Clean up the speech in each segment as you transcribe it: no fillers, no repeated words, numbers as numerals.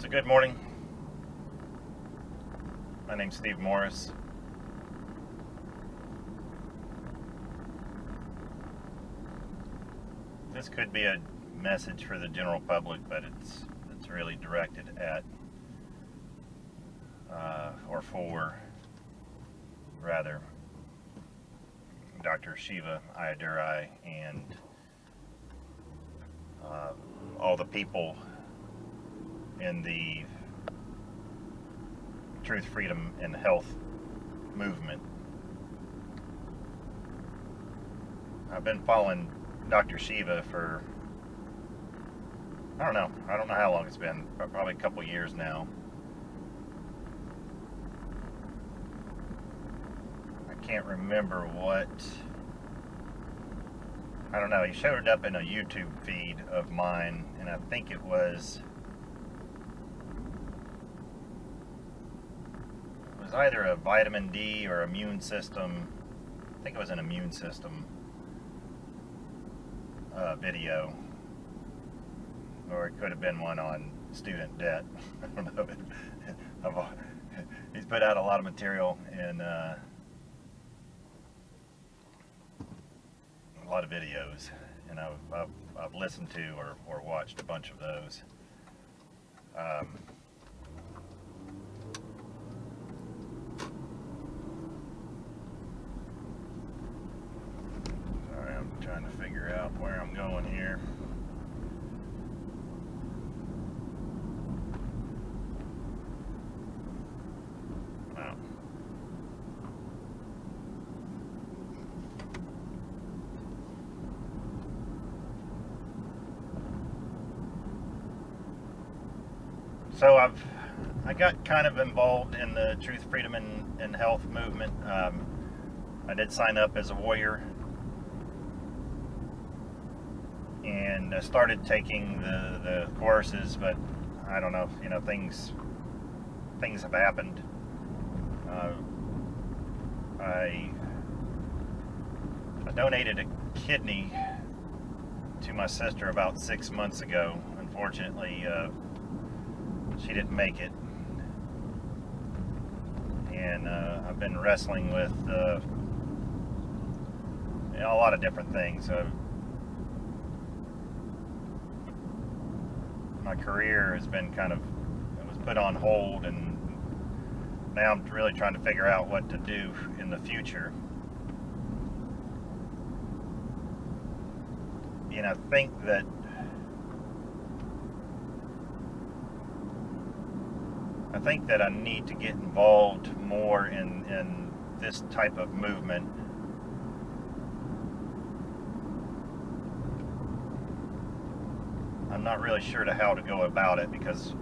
So good morning. My name's Steve Morris. This could be a message for the general public, but it's really directed at or for rather Dr. Shiva Ayadurai and all the people in the truth, freedom, and health movement. I've been following Dr. Shiva for I don't know how long it's been, probably a couple years now. I can't remember what, I don't know, he showed up in a YouTube feed of mine, and I think it was either a vitamin D or immune system. I think it was an immune system video, or it could have been one on student debt. I don't know. He's put out a lot of material and a lot of videos, and I've listened to or watched a bunch of those. Sorry, I'm trying to figure out where I'm going here. Wow. So I got kind of involved in the truth, freedom, and health movement. I did sign up as a warrior, and I started taking the courses, but I don't know, things have happened. I donated a kidney to my sister about 6 months ago. Unfortunately, she didn't make it, and I've been wrestling with a lot of different things. My career has been it was put on hold, and now I'm really trying to figure out what to do in the future. And I think that I need to get involved more in this type of movement. I'm not really sure how to go about it, because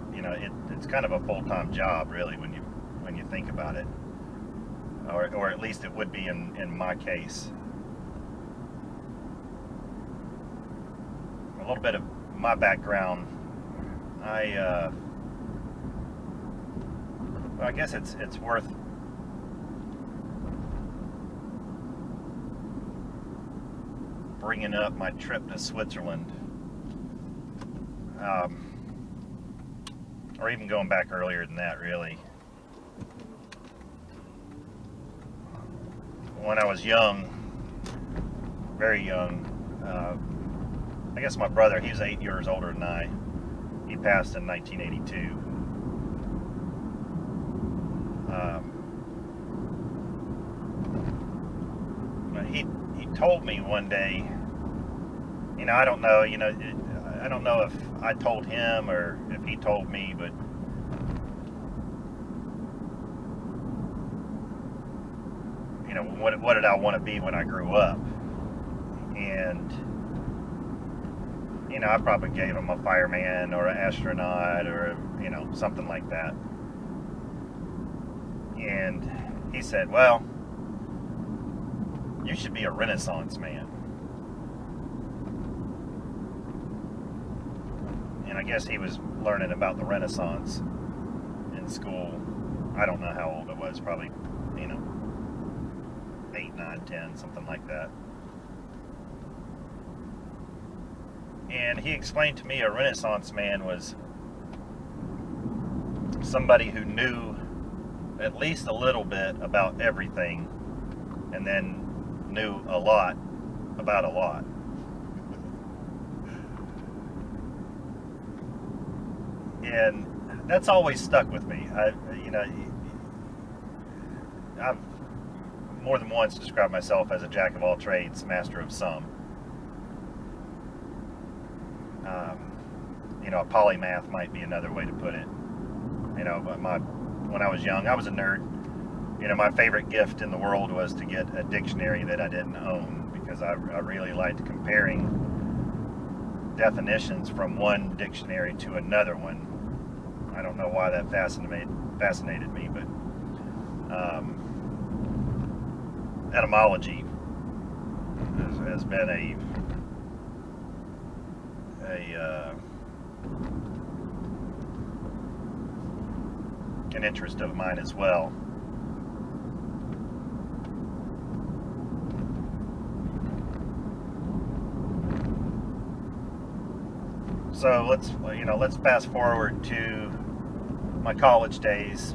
it's kind of a full-time job, really, when you think about it, or at least it would be in my case. A little bit of my background. I guess it's worth bringing up my trip to Switzerland, or even going back earlier than that, really. When I was young, very young, I guess my brother, he was 8 years older than I. He passed in 1982. He told me one day, I don't know, I don't know if I told him or if he told me, but what did I want to be when I grew up? And I probably gave him a fireman or an astronaut or something like that. And he said, well, you should be a Renaissance man. And I guess he was learning about the Renaissance in school. I don't know how old I was, probably 8, 9, 10, something like that. And he explained to me a Renaissance man was somebody who knew at least a little bit about everything, and then knew a lot about a lot. And that's always stuck with me. I've more than once described myself as a jack of all trades, master of some. A polymath might be another way to put it. When I was young, I was a nerd. My favorite gift in the world was to get a dictionary that I didn't own, because I really liked comparing definitions from one dictionary to another one. I don't know why that fascinated me, but etymology has been an interest of mine as well. So let's fast forward to my college days.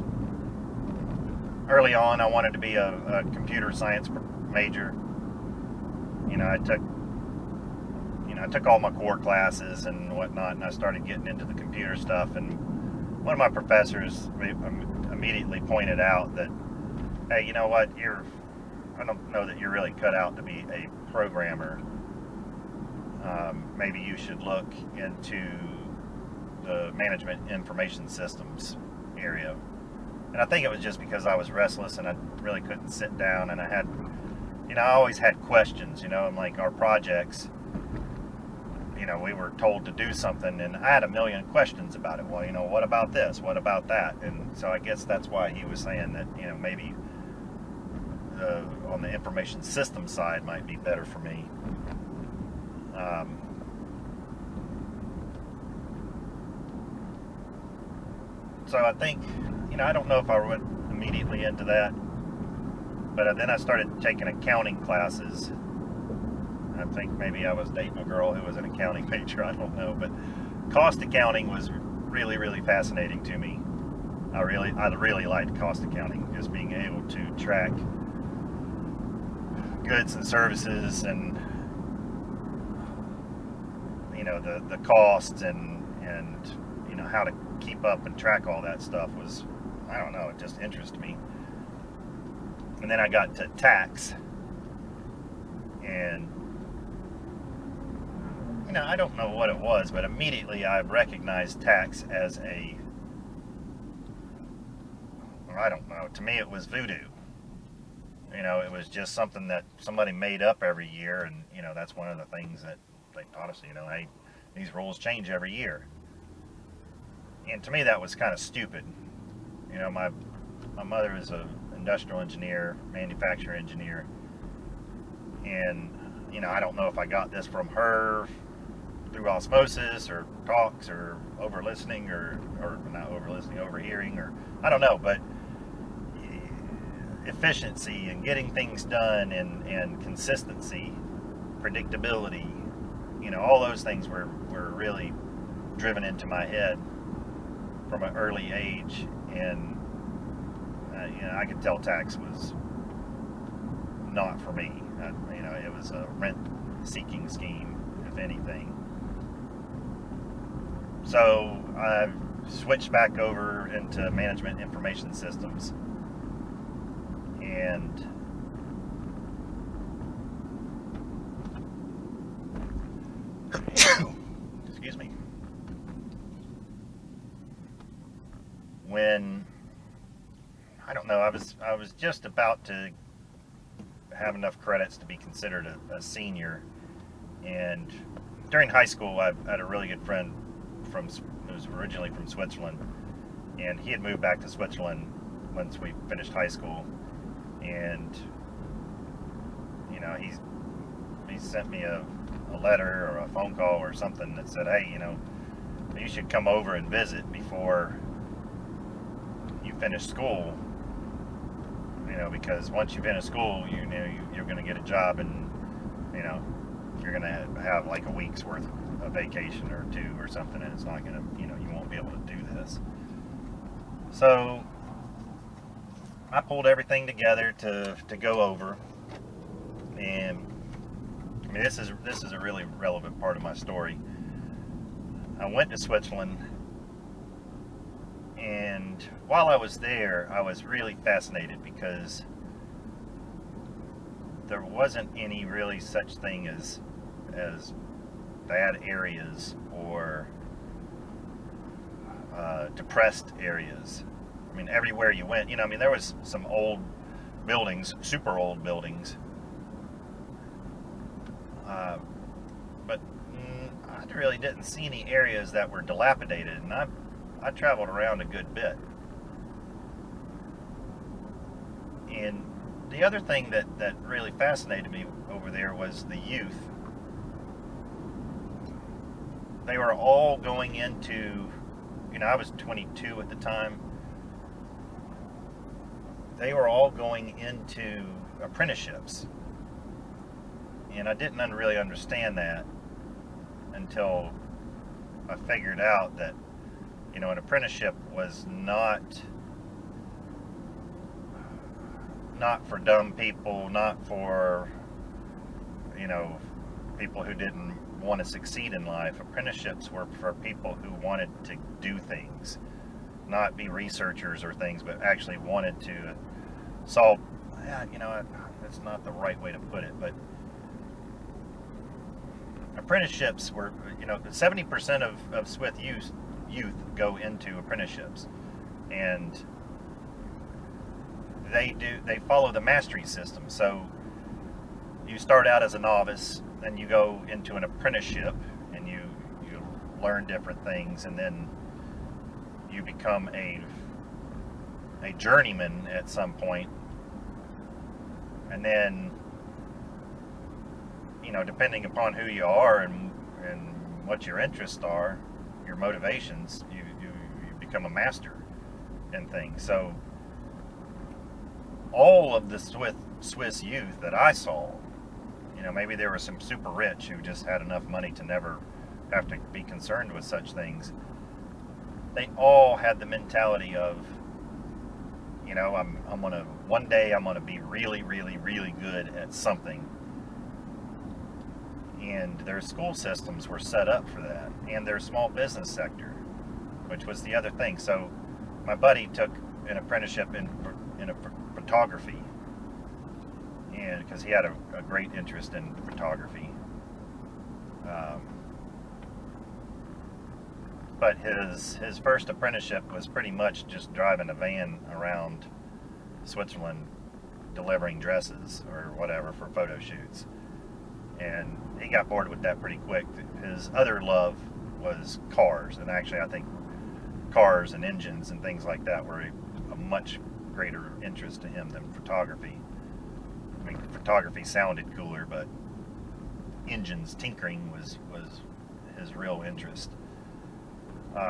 Early on, I wanted to be a computer science major. I took all my core classes and whatnot, and I started getting into the computer stuff. And one of my professors immediately pointed out that, hey, you know what? I don't know that you're really cut out to be a programmer. Maybe you should look into the management information systems area. And I think it was just because I was restless and I really couldn't sit down, and I always had questions, and like our projects, we were told to do something, and I had a million questions about it. Well, what about this? What about that? And so I guess that's why he was saying that, maybe on the information system side might be better for me. So I think, I don't know if I went immediately into that, but then I started taking accounting classes. I think maybe I was dating a girl who was an accounting major, I don't know, but cost accounting was really, really fascinating to me. I really liked cost accounting, just being able to track goods and services, and the costs, and how to keep up and track all that stuff was, I don't know, it just interested me. And then I got to tax, and I don't know what it was, but immediately I recognized tax as I don't know, to me it was voodoo. It was just something that somebody made up every year, and that's one of the things that they taught us. Hey, these rules change every year. And to me that was kind of stupid. My mother is an industrial engineer, manufacturer engineer, and I don't know if I got this from her through osmosis or talks or over-listening or not over-listening, overhearing, or I don't know, but efficiency and getting things done, and consistency, predictability, all those things were really driven into my head from an early age. And I could tell tax was not for me. It was a rent-seeking scheme, if anything. So I've switched back over into management information systems, and excuse me. When I don't know, I was just about to have enough credits to be considered a senior, and during high school I had a really good friend who was originally from Switzerland, and he had moved back to Switzerland once we finished high school, and he sent me a letter or a phone call or something that said, hey, you should come over and visit before you finish school, because once you finish school, you're going to get a job, and you're going to have like a week's worth of vacation or two or something, and it's not going to, you won't be able to do this. So I pulled everything together to go over, and I mean this is a really relevant part of my story. I went to Switzerland, and while I was there, I was really fascinated because there wasn't any really such thing as bad areas or depressed areas. I mean, everywhere you went, I mean, there was some old buildings, super old buildings, but I really didn't see any areas that were dilapidated, and I traveled around a good bit. And the other thing that really fascinated me over there was the youth. They were all going into, I was 22 at the time. They were all going into apprenticeships. And I didn't really understand that until I figured out that, an apprenticeship was not for dumb people, not for, people who didn't want to succeed in life. Apprenticeships were for people who wanted to do things, not be researchers or things, but actually wanted to solve, that's not the right way to put it, but apprenticeships were, 70% of Swiss youth go into apprenticeships, and they follow the mastery system. So you start out as a novice, then you go into an apprenticeship, and you learn different things, and then you become a journeyman at some point, and then, depending upon who you are and what your interests are, your motivations, you become a master in things. So all of the Swiss youth that I saw, maybe there were some super rich who just had enough money to never have to be concerned with such things. They all had the mentality of, one day I'm gonna be really, really, really good at something. And their school systems were set up for that, and their small business sector, which was the other thing. So my buddy took an apprenticeship in photography, and because he had a great interest in photography, but his first apprenticeship was pretty much just driving a van around Switzerland delivering dresses or whatever for photo shoots, and he got bored with that pretty quick. His other love was cars, and actually I think cars and engines and things like that were a much greater interest to him than photography. I mean, photography sounded cooler, but engines, tinkering was his real interest.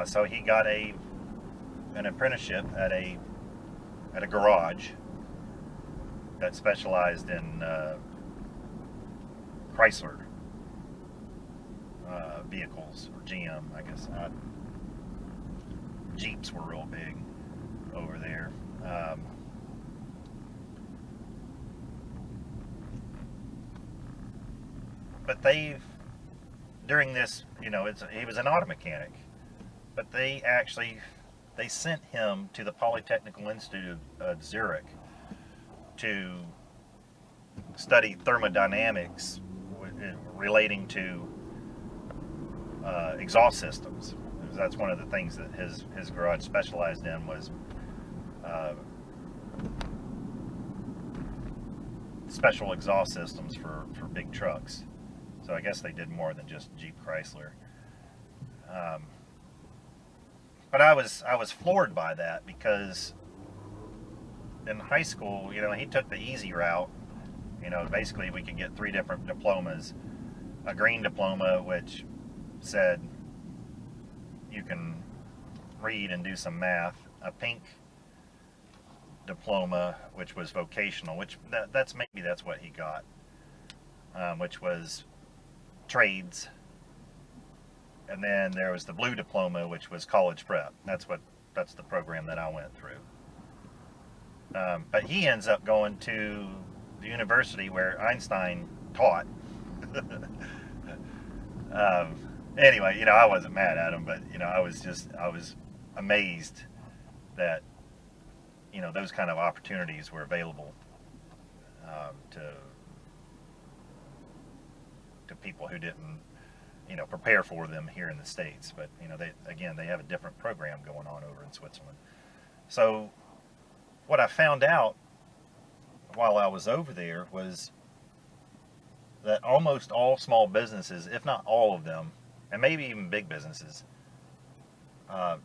So he got an apprenticeship at a garage that specialized in Chrysler vehicles, or GM, I guess. Jeeps were real big over there. But during this, he was an auto mechanic, but they sent him to the Polytechnical Institute of Zurich to study thermodynamics relating to exhaust systems. That's one of the things that his garage specialized in, was special exhaust systems for big trucks. So I guess they did more than just Jeep Chrysler. But I was floored by that, because in high school, he took the easy route. Basically we could get 3 different diplomas. A green diploma, which said you can read and do some math. A pink diploma, which was vocational, which that's what he got, which was trades. And then there was the blue diploma, which was college prep. That's what that's the program that I went through. But he ends up going to the university where Einstein taught. Anyway, I wasn't mad at him, but I was amazed that those kind of opportunities were available to people who didn't prepare for them here in the States. But they have a different program going on over in Switzerland. So what I found out while I was over there was that almost all small businesses, if not all of them, and maybe even big businesses,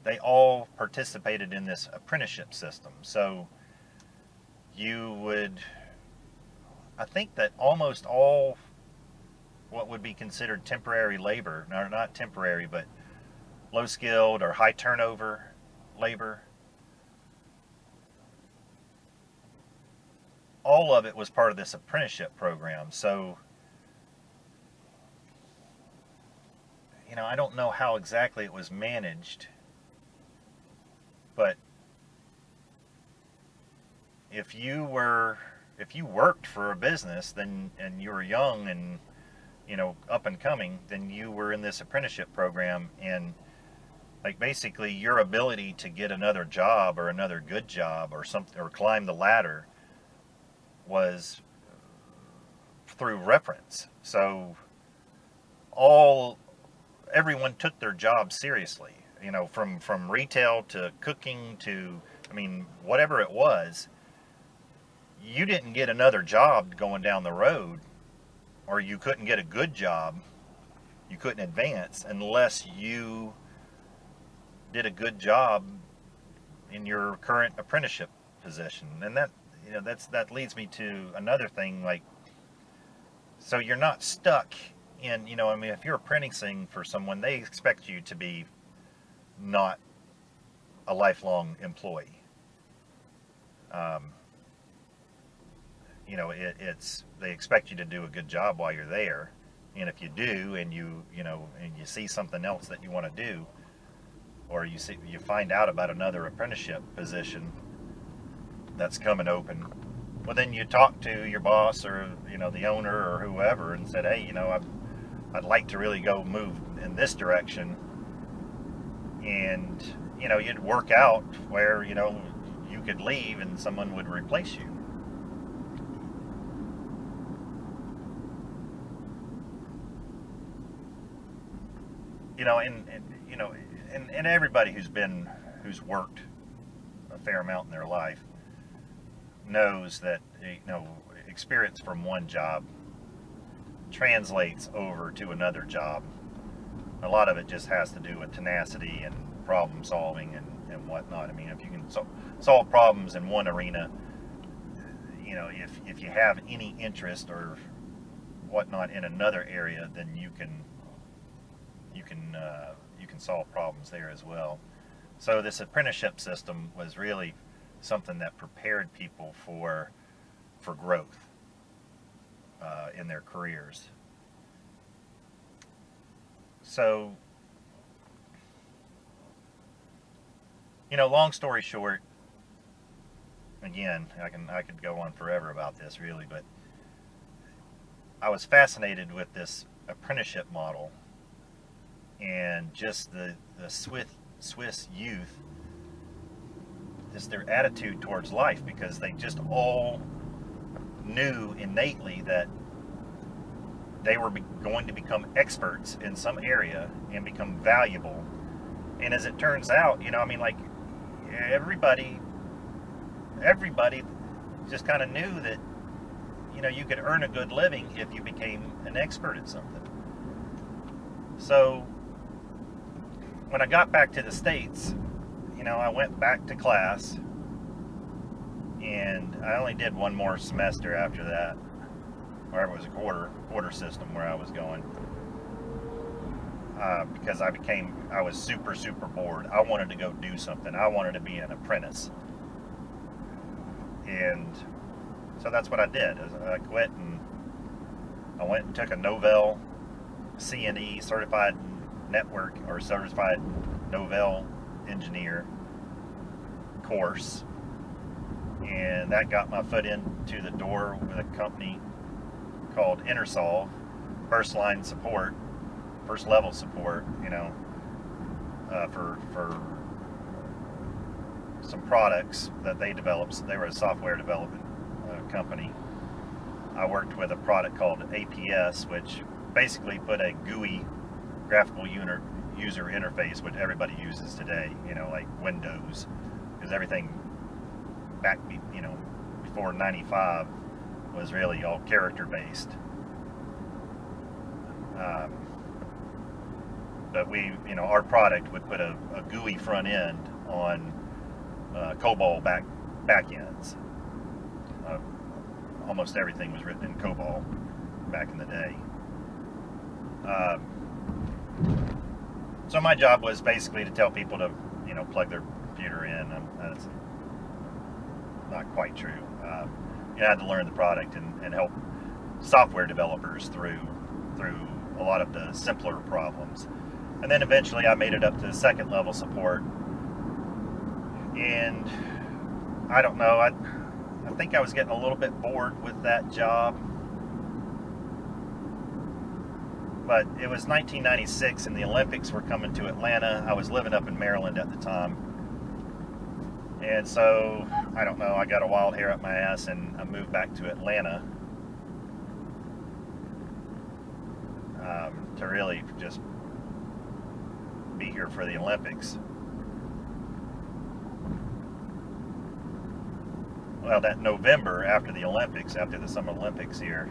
they all participated in this apprenticeship system. So I think that almost all what would be considered temporary labor, no, not temporary, but low skilled or high turnover labor, all of it was part of this apprenticeship program. So I don't know how exactly it was managed, but if you worked for a business, then, and you were young and up and coming, then you were in this apprenticeship program, and like basically your ability to get another job or another good job or something, or climb the ladder, was through reference. So everyone took their job seriously, from retail to cooking to, whatever it was. You didn't get another job going down the road, or you couldn't get a good job, you couldn't advance unless you did a good job in your current apprenticeship position. And that leads me to another thing, like, so you're not stuck in, if you're apprenticing for someone, they expect you to be not a lifelong employee. They expect you to do a good job while you're there, and if you do, and you see something else that you want to do, or you find out about another apprenticeship position that's coming open, well, then you talk to your boss or the owner or whoever and said, hey, I'd like to really go move in this direction, and you'd work out where you could leave and someone would replace you. And everybody who's worked a fair amount in their life knows that experience from one job translates over to another job. A lot of it just has to do with tenacity and problem solving and whatnot. If you can solve problems in one arena, if you have any interest or whatnot in another area, then you can solve problems there as well. So this apprenticeship system was really something that prepared people for growth in their careers. So, long story short, again, I could go on forever about this really, but I was fascinated with this apprenticeship model and just the Swiss youth, just their attitude towards life, because they just all knew innately that they were going to become experts in some area and become valuable. And as it turns out, everybody just kind of knew that you could earn a good living if you became an expert at something. So when I got back to the States, I went back to class, and I only did one more semester after that, or it was a quarter system where I was going, because I was super bored. I wanted to go do something. I wanted to be an apprentice, and so that's what I did. I quit, and I went and took a Novell C&E certified network or certified Novell engineer course, and that got my foot into the door with a company called Intersolve, first level support, for some products that they developed. They were a software development company. I worked with a product called APS, which basically put a GUI, graphical user interface, which everybody uses today, like Windows, because everything back, before 95 was really all character based. But our product would put a GUI front end on COBOL back ends. Almost everything was written in COBOL back in the day. So my job was basically to tell people to, plug their computer in. That's not quite true. You had to learn the product and help software developers through a lot of the simpler problems. And then eventually I made it up to second level support. And I don't know, I think I was getting a little bit bored with that job. But it was 1996 and the Olympics were coming to Atlanta. I was living up in Maryland at the time. And so, I don't know, I got a wild hair up my ass and I moved back to Atlanta to really just be here for the Olympics. Well, that November after the Olympics, after the Summer Olympics here,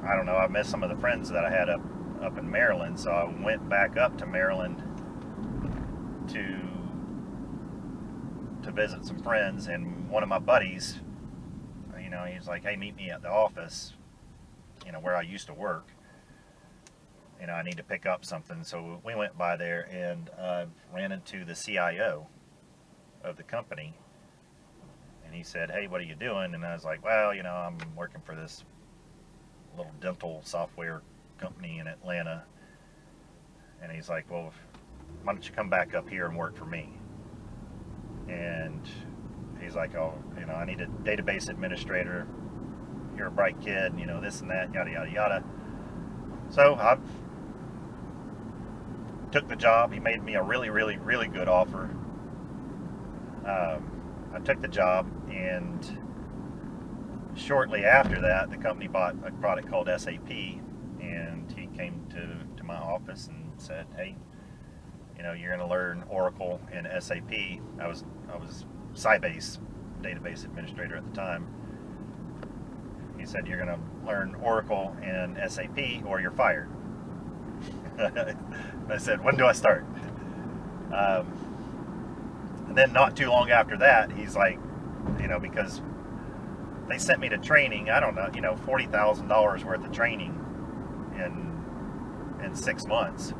I don't know, I missed some of the friends that I had up in Maryland, so I went back up to Maryland to visit some friends, and one of my buddies, he's like, hey, meet me at the office, where I used to work. I need to pick up something. So we went by there and ran into the CIO of the company. And he said, hey, what are you doing? And I was like, well, I'm working for this little dental software company in Atlanta. And he's like, well, why don't you come back up here and work for me? And he's like, oh, I need a database administrator. You're a bright kid, this and that, yada, yada, yada. So I took the job. He made me a really, really, really good offer. I took the job, and shortly after that, the company bought a product called SAP, and he came to my office and said, hey, you're going to learn Oracle and SAP. I was Sybase database administrator at the time. He said, you're going to learn Oracle and SAP or you're fired. I said, when do I start? And then not too long after that, he's like, because they sent me to training, I don't know, $40,000 worth of training in 6 months.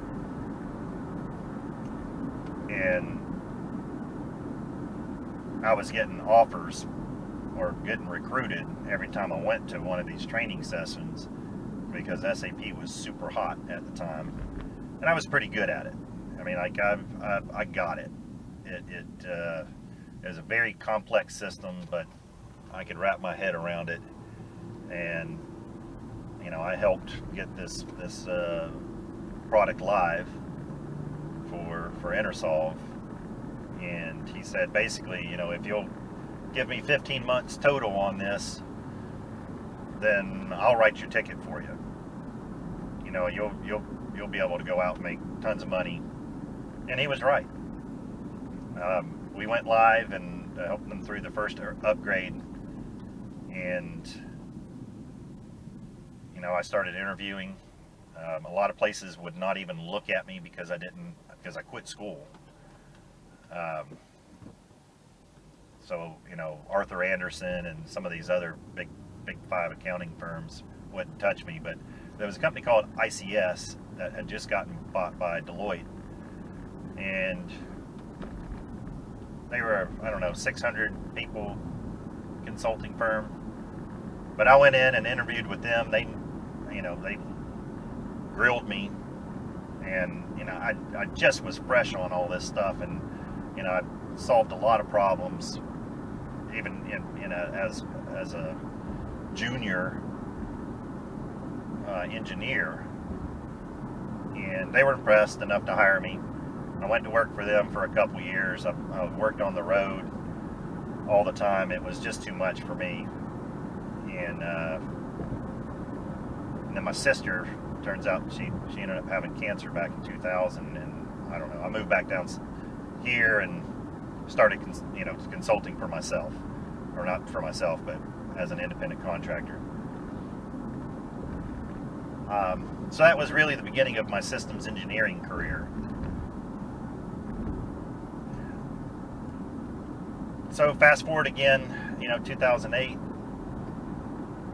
And I was getting offers or getting recruited every time I went to one of these training sessions because SAP was super hot at the time, and I was pretty good at it. I mean, like I got it. It was a very complex system, but I could wrap my head around it, and I helped get this product live for Intersolve. And he said, basically, if you'll give me 15 months total on this, then I'll write your ticket for you. You'll be able to go out and make tons of money. And he was right. We went live and helped them through the first upgrade. And, I started interviewing. A lot of places would not even look at me because I quit school. So, Arthur Anderson and some of these other big five accounting firms wouldn't touch me, but there was a company called ICS that had just gotten bought by Deloitte, and they were, I don't know, 600 people consulting firm. But I went in and interviewed with them. They grilled me, and I just was fresh on all this stuff, and I solved a lot of problems, even as a junior engineer, and they were impressed enough to hire me. I went to work for them for a couple years. I worked on the road all the time. It was just too much for me. And then my sister, turns out she ended up having cancer back in 2000, and I don't know. I moved back down here and started consulting for myself, or not for myself, but as an independent contractor. So that was really the beginning of my systems engineering career. So fast forward again, 2008.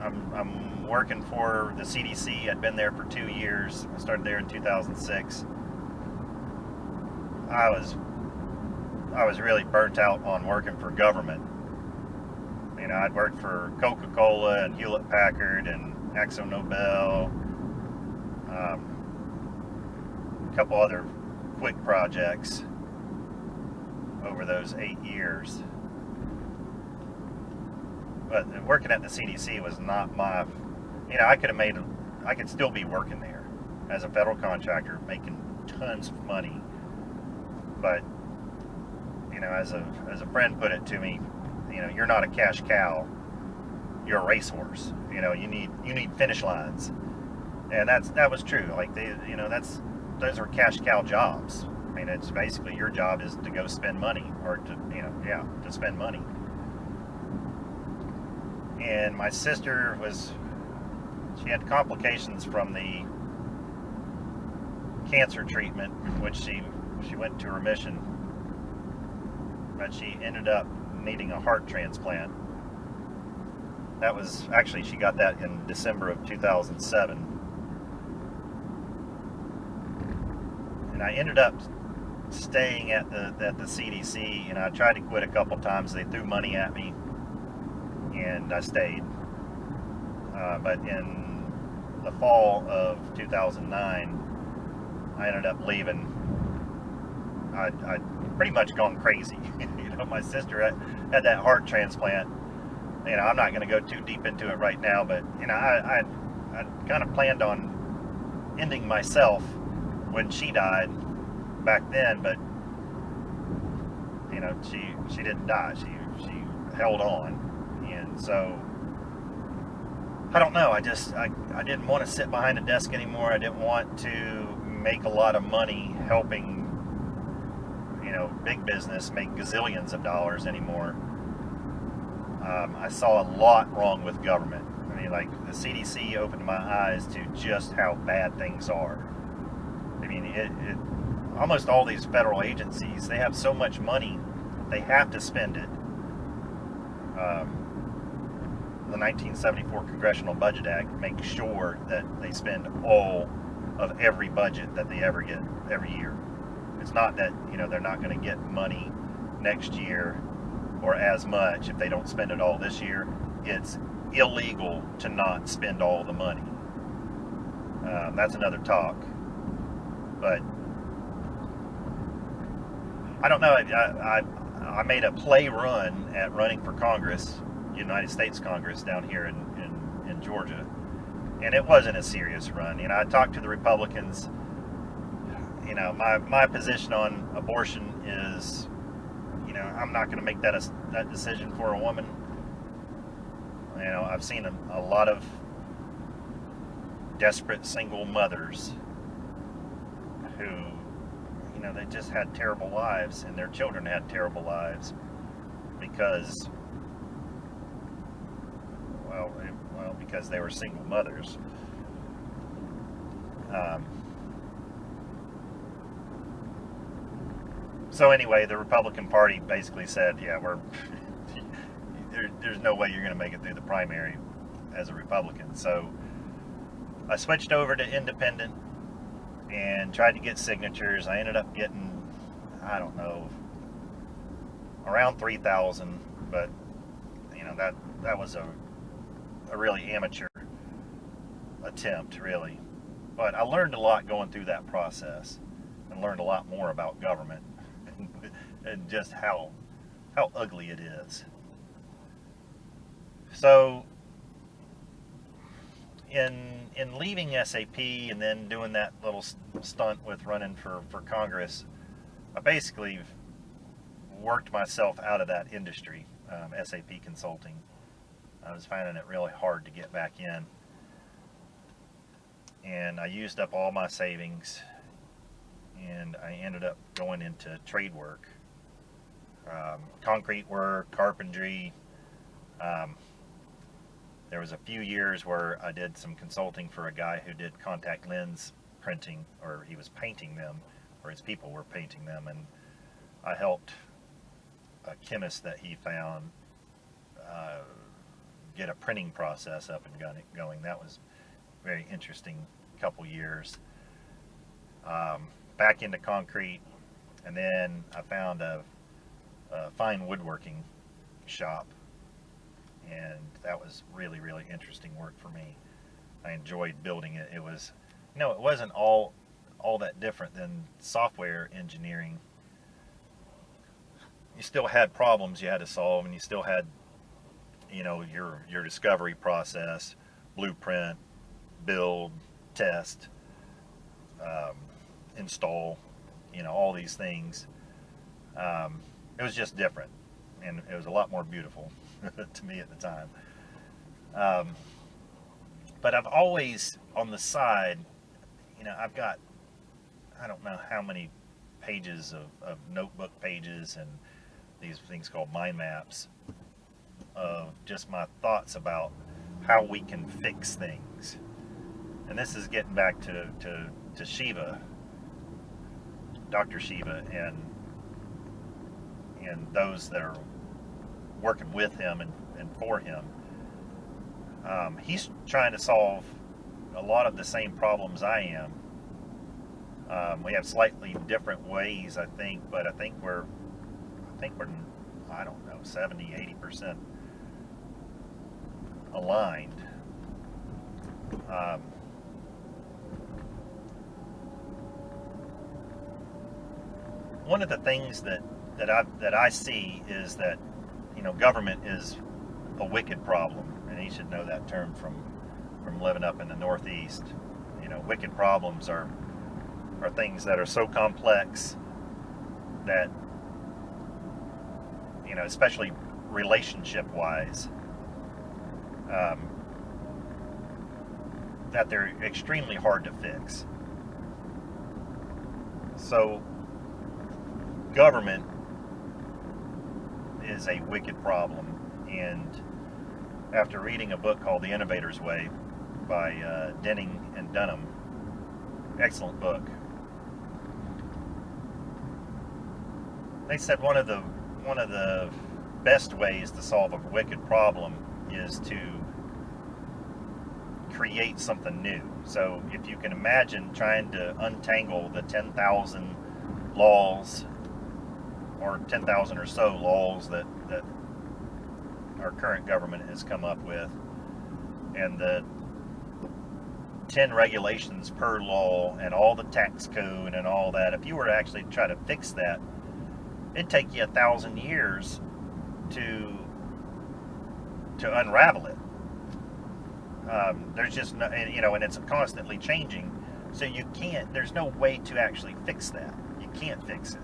I'm working for the CDC. I'd been there for 2 years. I started there in 2006. I was really burnt out on working for government. I'd worked for Coca-Cola and Hewlett-Packard and AkzoNobel, a couple other quick projects over those 8 years. But working at the CDC was not my, I could still be working there as a federal contractor, making tons of money. But, as a friend put it to me, you're not a cash cow, you're a racehorse. You need finish lines. And that was true. Like those are cash cow jobs. It's basically your job is to go spend money, or to spend money. And my sister she had complications from the cancer treatment, which she went to remission, but she ended up needing a heart transplant. That was actually, she got that in December of 2007. And I ended up staying at the CDC, and I tried to quit a couple times. They threw money at me, and I stayed. But in the fall of 2009, I ended up leaving. I'd pretty much gone crazy. My sister had that heart transplant. I'm not going to go too deep into it right now, but I kind of planned on ending myself when she died back then, but she didn't die. She held on, and so I don't know. I didn't want to sit behind a desk anymore. I didn't want to make a lot of money helping big business make gazillions of dollars anymore. I saw a lot wrong with government. Like the CDC opened my eyes to just how bad things are. Almost all these federal agencies, they have so much money, they have to spend it. The 1974 Congressional Budget Act makes sure that they spend all of every budget that they ever get every year. It's not that, they're not going to get money next year or as much if they don't spend it all this year. It's illegal to not spend all the money. That's another talk. But I don't know. I made a play run at running for Congress, United States Congress, down here in Georgia, and it wasn't a serious run. I talked to the Republicans. My position on abortion is, I'm not going to make that decision for a woman. I've seen a lot of desperate single mothers who, they just had terrible lives, and their children had terrible lives because, because they were single mothers. So anyway, the Republican Party basically said, there's no way you're going to make it through the primary as a Republican. So I switched over to independent and tried to get signatures. I ended up getting, I don't know, around 3,000, but that was a really amateur attempt, really. But I learned a lot going through that process, and learned a lot more about government and just how ugly it is. So in leaving SAP and then doing that little stunt with running for Congress, I basically worked myself out of that industry, SAP consulting. I was finding it really hard to get back in, and I used up all my savings, and I ended up going into trade work, concrete work, carpentry. There was a few years where I did some consulting for a guy who did contact lens printing, or he was painting them, or his people were painting them, and I helped a chemist that he found get a printing process up and going. That was a very interesting couple years. Back into concrete, and then I found a fine woodworking shop, and that was really, really interesting work for me. I enjoyed building it. It was, it wasn't all that different than software engineering. You still had problems you had to solve, and you still had, your discovery process, blueprint, build, test, install, all these things. It was just different, and it was a lot more beautiful to me at the time. But I've always, on the side, I've got, I don't know how many pages of notebook pages and these things called mind maps of just my thoughts about how we can fix things. And this is getting back to Shiva, Dr. Shiva, and those that are working with him and for him. He's trying to solve a lot of the same problems I am. We have slightly different ways, I think, but I think we're I don't know, 70-80% aligned. One of the things that I see is that government is a wicked problem, and you should know that term from living up in the Northeast. Wicked problems are things that are so complex that especially relationship-wise, that they're extremely hard to fix. So government is a wicked problem, and after reading a book called The Innovator's Way by Denning and Dunham, excellent book, they said one of the best ways to solve a wicked problem is to create something new. So if you can imagine trying to untangle the 10,000 laws, or 10,000 or so laws that our current government has come up with, and the 10 regulations per law, and all the tax code and all that, if you were to actually try to fix that, it'd take you 1,000 years to unravel it. There's just no, and it's constantly changing, so there's no way to actually fix that. You can't fix it.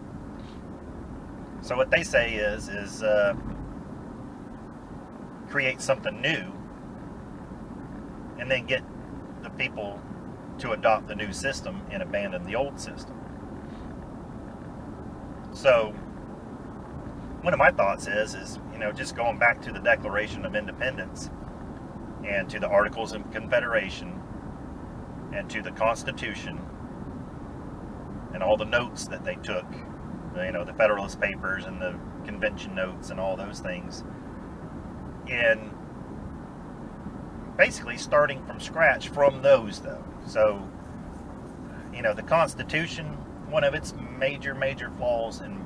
So what they say is create something new, and then get the people to adopt the new system and abandon the old system. So one of my thoughts is just going back to the Declaration of Independence, and to the Articles of Confederation, and to the Constitution, and all the notes that they took, the Federalist Papers and the Convention notes and all those things, and basically starting from scratch from those, though. So, the Constitution, one of its major flaws, and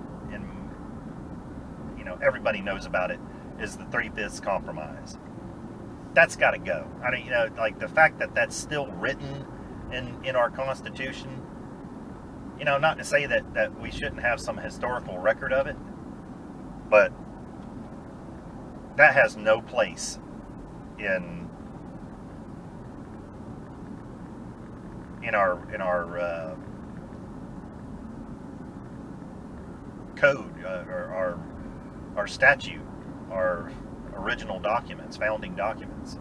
everybody knows about it, is the 3/5 compromise. That's got to go. I mean, like the fact that that's still written in our Constitution, you know, not to say that we shouldn't have some historical record of it, but that has no place in our code, or our statute, our original documents, founding documents.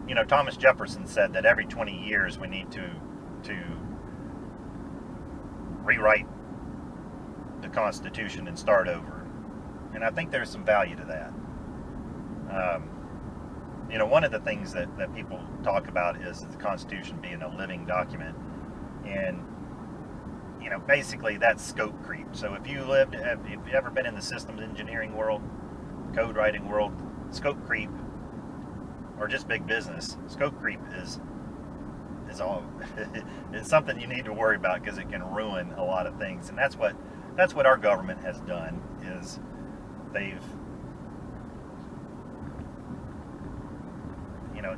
You know, Thomas Jefferson said that every 20 years we need to rewrite the Constitution and start over. And I think there's some value to that. You know, one of the things that people talk about is the Constitution being a living document. And, you know, basically that's scope creep. So if you ever been in the systems engineering world, code writing world, scope creep, or just big business, scope creep is all it's something you need to worry about, because it can ruin a lot of things. And that's what our government has done, is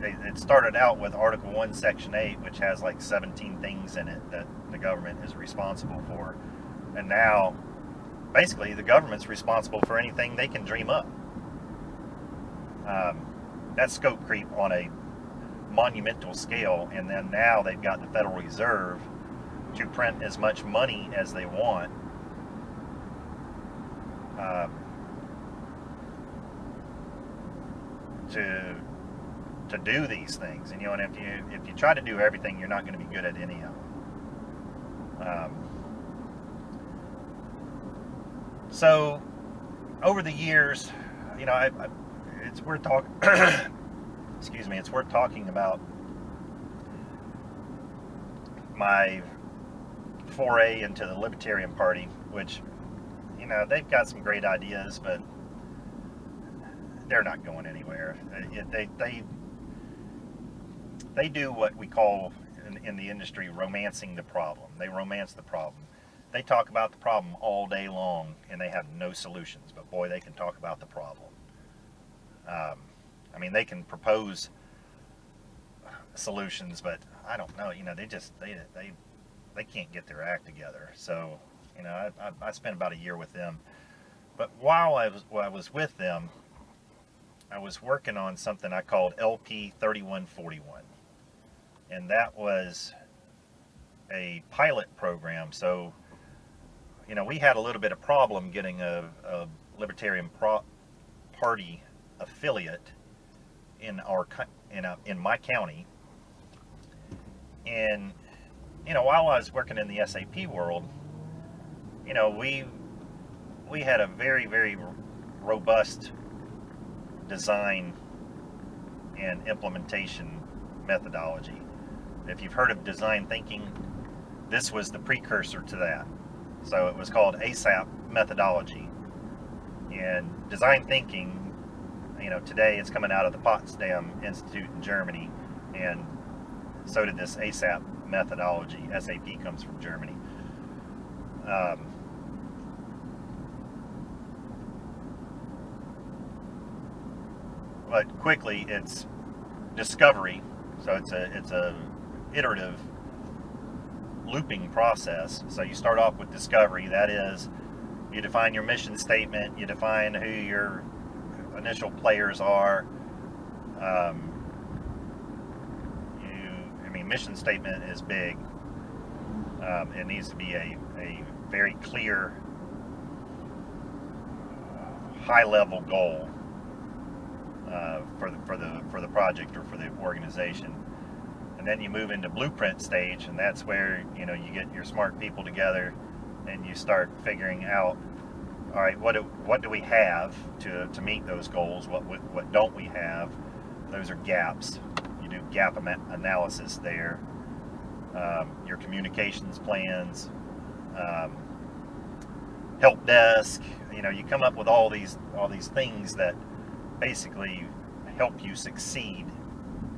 it started out with Article 1, Section 8, which has like 17 things in it that the government is responsible for. And now, basically, the government's responsible for anything they can dream up. That's scope creep on a monumental scale. And then now they've got the Federal Reserve to print as much money as they want. To do these things. And, you know, and if you try to do everything, you're not going to be good at any of them. So over the years, you know, it's worth talking excuse me, it's worth talking about my foray into the Libertarian Party, which, you know, they've got some great ideas, but they're not going anywhere. They do what we call in the industry romancing the problem. They romance the problem. They talk about the problem all day long, and they have no solutions. But boy, they can talk about the problem. I mean, they can propose solutions, but I don't know. You know, they can't get their act together. So, you know, I spent about a year with them. But while I was with them, I was working on something I called LP 3141. And that was a pilot program. So, you know, we had a little bit of problem getting a Libertarian Party affiliate in my county. And, you know, while I was working in the SAP world, you know, we had a very, very robust design and implementation methodology. If you've heard of design thinking, this was the precursor to that. So it was called ASAP methodology. And design thinking, you know, today it's coming out of the Potsdam Institute in Germany, and so did this ASAP methodology. SAP comes from Germany. But quickly, it's discovery. So it's a iterative looping process. So you start off with discovery. That is, you define your mission statement, you define who your initial players are. Mission statement is big. It needs to be a very clear, high-level goal for the project or for the organization. And then you move into blueprint stage, and that's where, you know, you get your smart people together and you start figuring out, all right, what do we have to meet those goals? What don't we have? Those are gaps. You do gap analysis there. Your communications plans, help desk. You know, you come up with all these things that basically help you succeed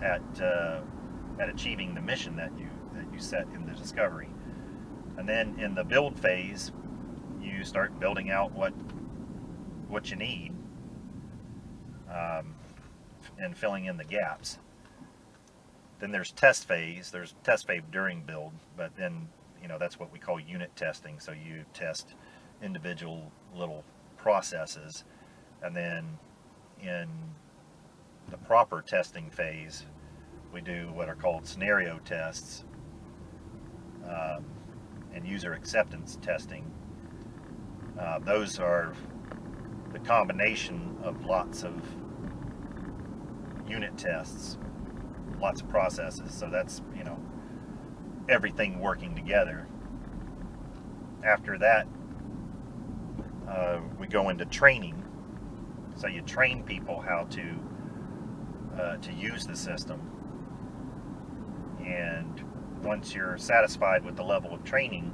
at achieving the mission that you set in the discovery. And then in the build phase, you start building out what you need, and filling in the gaps. Then there's test phase. There's test phase during build, but then, that's what we call unit testing. So you test individual little processes, and then in the proper testing phase, we do what are called scenario tests and user acceptance testing. Those are the combination of lots of unit tests, lots of processes. So that's, everything working together. After that, we go into training. So you train people how to use the system. And once you're satisfied with the level of training,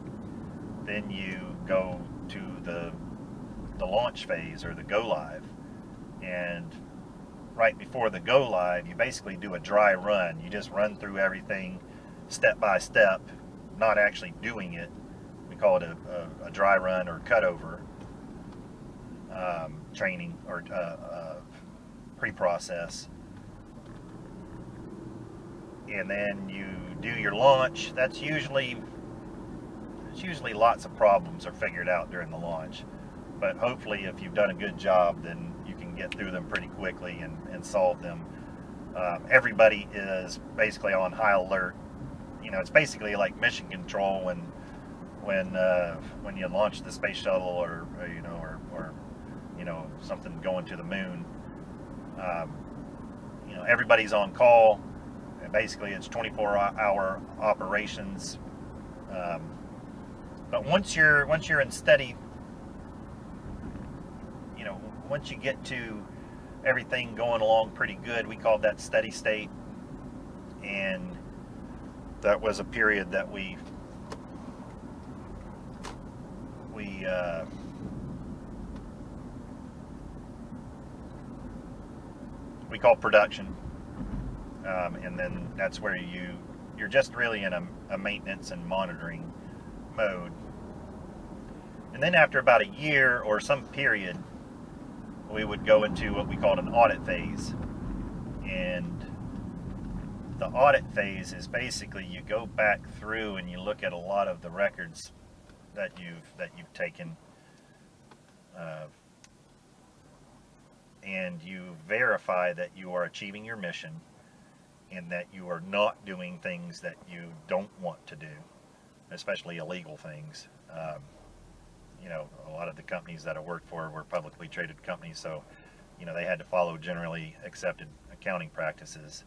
then you go to the launch phase, or the go live. And right before the go live, you basically do a dry run. You just run through everything step by step, not actually doing it. We call it a dry run or cutover training, or pre-process. And then you do your launch. There's usually lots of problems are figured out during the launch, but hopefully if you've done a good job, then you can get through them pretty quickly and solve them. Everybody is basically on high alert. It's basically like mission control when you launch the space shuttle, or something going to the moon. Everybody's on call. Basically, it's 24-hour operations. But once you're in steady, once you get to everything going along pretty good, we call that steady state. And that was a period that we call production. And then that's where you're just really in a maintenance and monitoring mode. And then after about a year or some period, we would go into what we called an audit phase. And the audit phase is basically you go back through and you look at a lot of the records that you've taken, and you verify that you are achieving your mission, and that you are not doing things that you don't want to do, especially illegal things. A lot of the companies that I worked for were publicly traded companies, so they had to follow generally accepted accounting practices.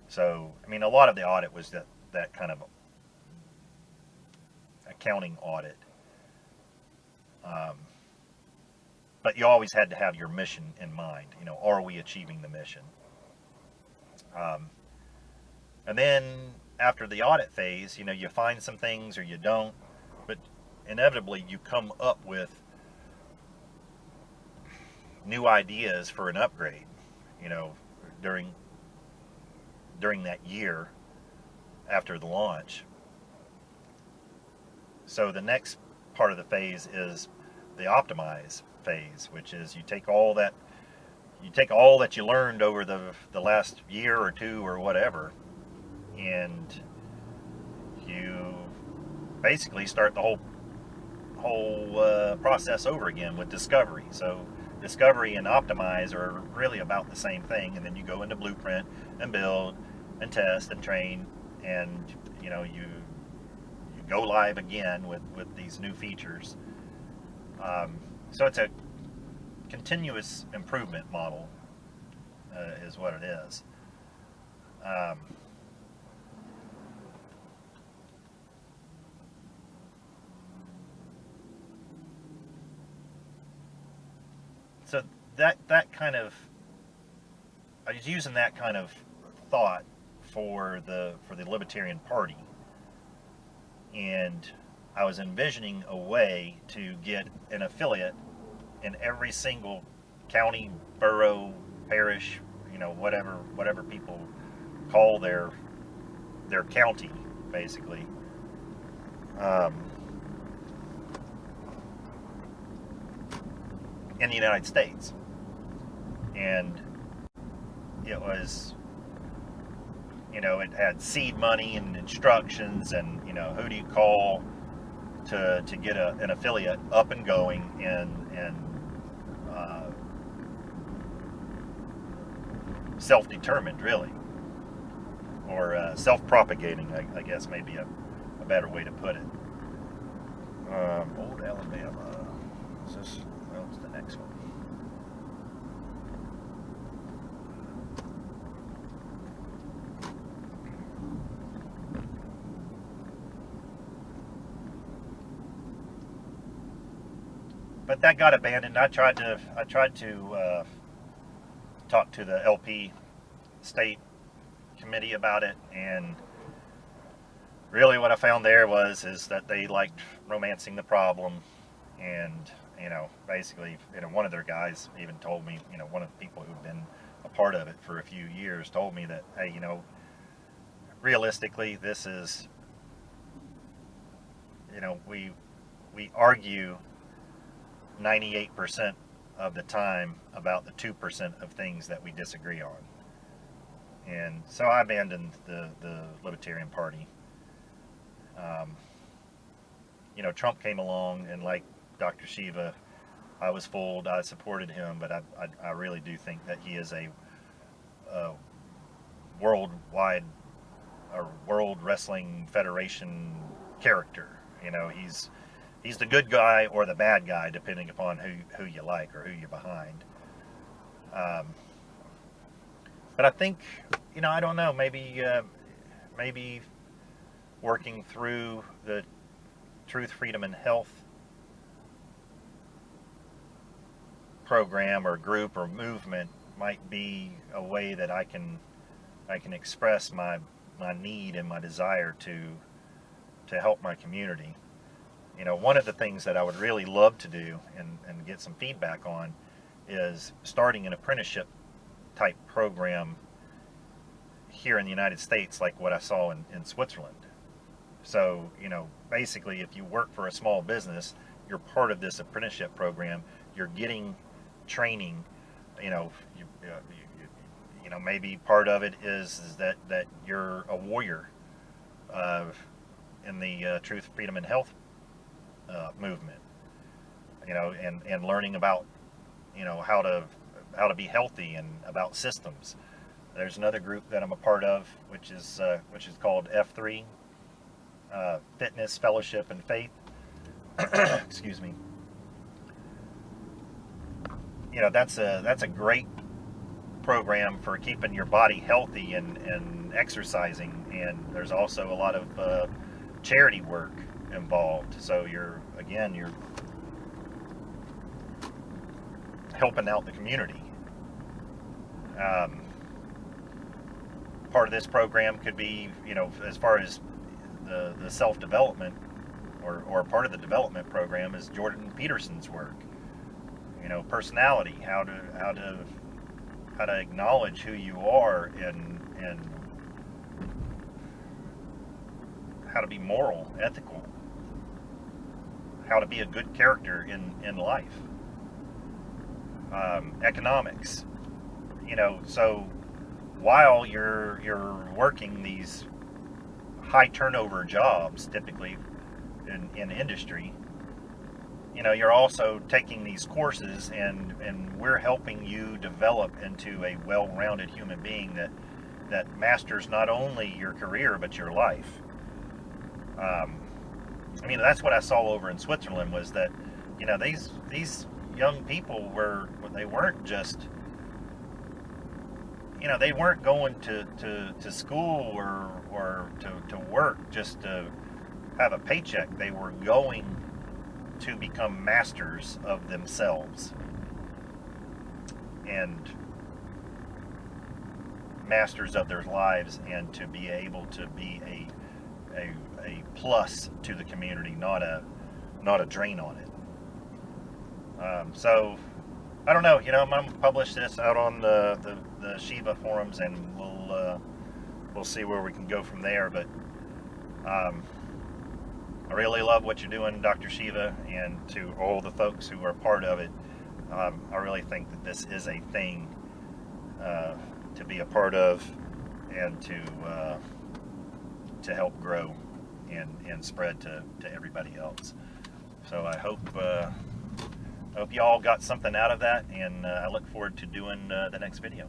So a lot of the audit was that kind of accounting audit. But you always had to have your mission in mind. Are we achieving the mission? And then after the audit phase, you find some things or you don't, but inevitably you come up with new ideas for an upgrade, during that year after the launch. So the next part of the phase is the optimize phase, which is you take all that you learned over the last year or two or whatever, and you basically start the whole process over again with discovery. So discovery and optimize are really about the same thing, and then you go into blueprint and build and test and train, and you go live again with these new features. So it's a continuous improvement model, is what it is. So that kind of, I was using that kind of thought for the Libertarian Party, and I was envisioning a way to get an affiliate in every single county, borough, parish, whatever people call their county, basically. In the United States. And it was, You know, it had seed money and instructions, and you know, who do you call to get an affiliate up and going and self-determined, really, or self-propagating, I guess, maybe a better way to put it. Old Alabama. Is this? Well, it's the next one. But that got abandoned. I tried to talk to the LP state committee about it, and really what I found there is that they liked romancing the problem, and you know, basically, you know, one of their guys even told me, you know, one of the people who've been a part of it for a few years told me that, hey, you know, realistically, this is, you know, we argue 98% of the time about the 2% of things that we disagree on. And so I abandoned the Libertarian Party. You know, Trump came along, and like Dr. Shiva, I was fooled. I supported him, but I really do think that he is a worldwide or World Wrestling Federation character. You know, he's the good guy or the bad guy, depending upon who you like or who you're behind. But I think, you know, I don't know, maybe working through the Truth, Freedom, and Health program or group or movement might be a way that I can express my need and my desire to help my community. You know, one of the things that I would really love to do and get some feedback on is starting an apprenticeship type program here in the United States, like what I saw in Switzerland. So, you know, basically, if you work for a small business, you're part of this apprenticeship program. You're getting training. You know, you know, maybe part of it is that you're a warrior in the Truth, Freedom, and Health movement. You know, and learning about, you know, how to be healthy and about systems. There's another group that I'm a part of, which is called F3. Fitness, Fellowship, and Faith. Excuse me. You know, that's a great program for keeping your body healthy and exercising, and there's also a lot of charity work involved. So you're helping out the community. Part of this program could be, you know, as far as the self-development or part of the development program is Jordan Peterson's work. You know, personality, how to acknowledge who you are and how to be moral, ethical, how to be a good character in life. Economics. You know, so while you're working these high turnover jobs, typically in industry, you know, you're also taking these courses, and we're helping you develop into a well-rounded human being that masters not only your career but your life. I mean, that's what I saw over in Switzerland, was that, you know, these young people they weren't just, you know, they weren't going to school or to work just to have a paycheck. They were going to become masters of themselves and masters of their lives, and to be able to be a plus to the community, not a drain on it. So I don't know, you know, I'm going to publish this out on the Shiva forums, and we'll see where we can go from there. But I really love what you're doing, Dr. Shiva, and to all the folks who are part of it. I really think that this is a thing to be a part of, and to help grow and spread to everybody else. So I hope you all got something out of that, and I look forward to doing the next video.